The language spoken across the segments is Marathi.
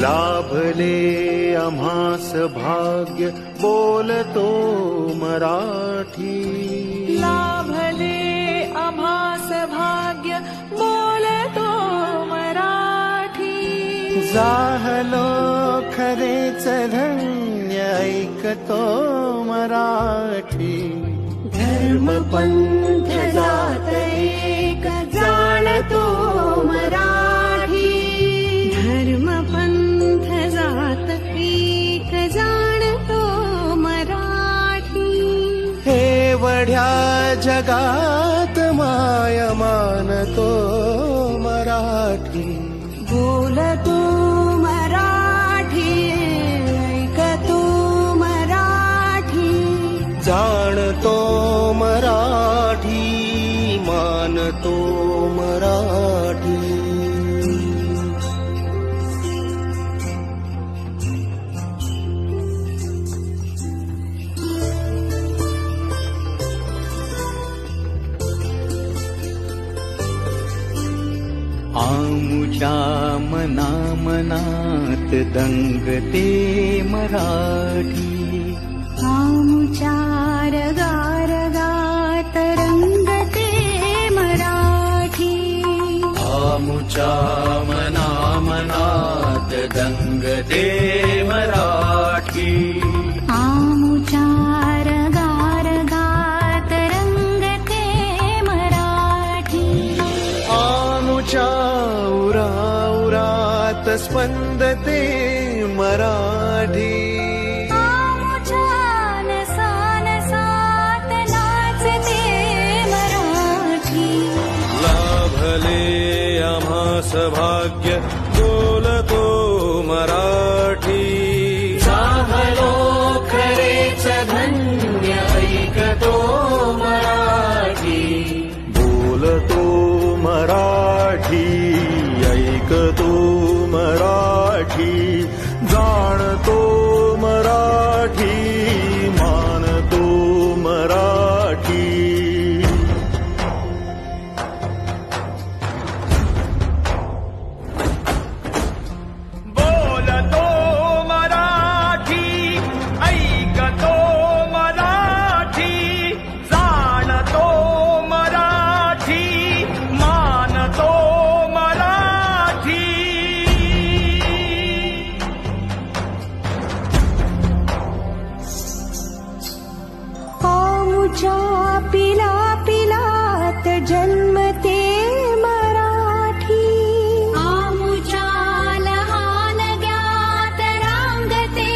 लाभले आम्हास भाग्य बोलतो मराठी. लाभले आम्हास भाग्य बोलतो मराठी. जाहलो खरेच धन्य ऐकतो मराठी. धर्म पंथ जात एक जाणतो मराठी. धर्म पंथ जात एक जाणतो मराठी. हे वढ्या जगात माय मानतो मराठी. बोलतो मराठी, ऐकतो मराठी. जाणतो मराठी, मानतो मराठी. आमुच्या मना मनात दंगते मराठी. आमुच्या रगारगात रंगते मराठी. आमुच्या मना मनात दंगते मराठी. आमुच्या रगारगात रंगते मराठी. आमुच्या उराउरात स्पंदते मराठी. आमुच्या नसानसात नाचते मराठी. लाभले आम्हास भाग्य बोलतो मराठी. जाहलो खरेच धन्य ऐकतो मराठी. बोलतो मराठी, ऐकतो मराठी. जाणतो मराठी, मानतो मराठी. बोलतो मराठी, ऐकतो मराठी. जाणतो मराठी, मानतो मराठी. आमुच्या पिला पिलात जन्मते मराठी. आमुच्या लहान ज्ञात रांगते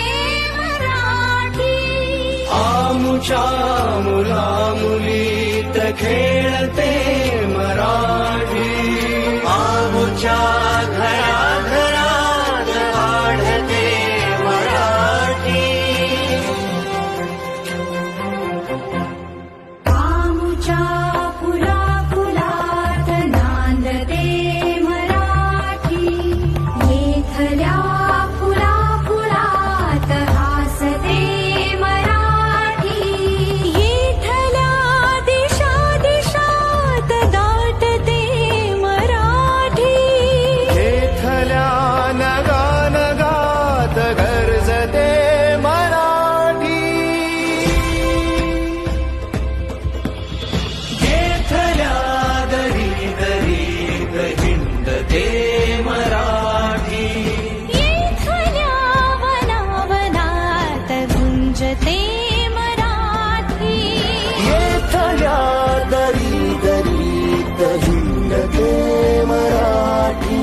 मराठी. आमुच्या मुला मुलीत खेळते मराठी. आमुच्या घराघरात आढळते मराठी. आमुच्या फुला फुलात नांदते मराठी. येथल्या फुला फुलात हासते मराठी. येथल्या दिशा दिशात दाटते मराठी. येथल्या नगा नगात गरजते मराठी. येथल्या दरी दरीत हिंडते मराठी. येथल्या वनावनात गुंजते मराठी. येथल्या दरी दरीत हिंडते मराठी.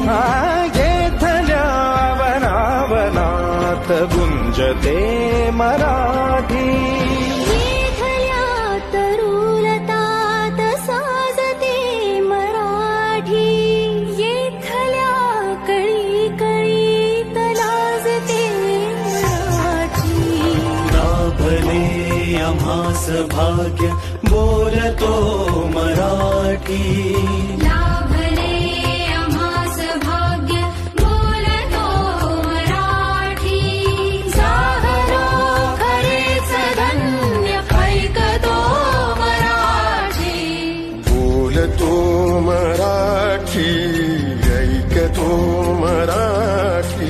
येथल्या वनावनात गुंजते मराठी. येथल्या तरुलतात साजते मराठी. येथल्या कळी कळीत लाजते मराठी. लाभले आम्हास भाग्य बोलतो मराठी. लाभले आम्हास भाग्य बोलतो मराठी. जाहलो खरेच धन्य ऐकतो मराठी. बोलतो मराठी, ऐकतो मराठी.